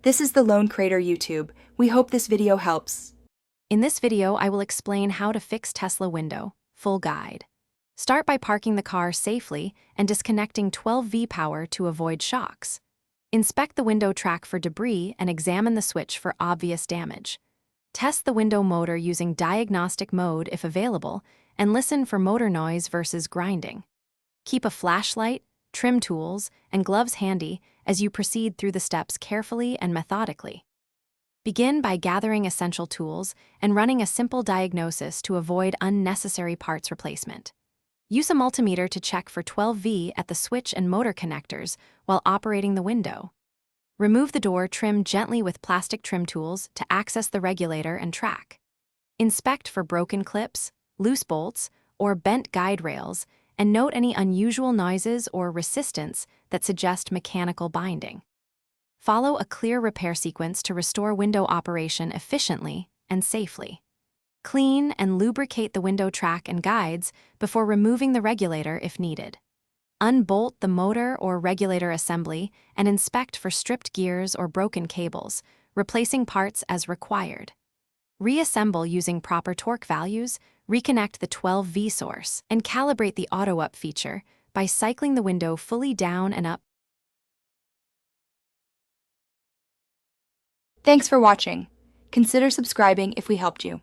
This is the Lone Crater YouTube. We hope this video helps. In this video, I will explain how to fix Tesla window, full guide. Start by parking the car safely and disconnecting 12V power to avoid shocks. Inspect the window track for debris and examine the switch for obvious damage. Test the window motor using diagnostic mode if available, and listen for motor noise versus grinding. Keep a flashlight, trim tools, and gloves handy as you proceed through the steps carefully and methodically. Begin by gathering essential tools and running a simple diagnosis to avoid unnecessary parts replacement. Use a multimeter to check for 12V at the switch and motor connectors while operating the window. Remove the door trim gently with plastic trim tools to access the regulator and track. Inspect for broken clips, loose bolts, or bent guide rails, and note any unusual noises or resistance that suggest mechanical binding. Follow a clear repair sequence to restore window operation efficiently and safely. Clean and lubricate the window track and guides before removing the regulator if needed. Unbolt the motor or regulator assembly and inspect for stripped gears or broken cables, replacing parts as required. Reassemble using proper torque values, reconnect the 12V source, and calibrate the auto-up feature by cycling the window fully down and up. Thanks for watching. Consider subscribing if we helped you.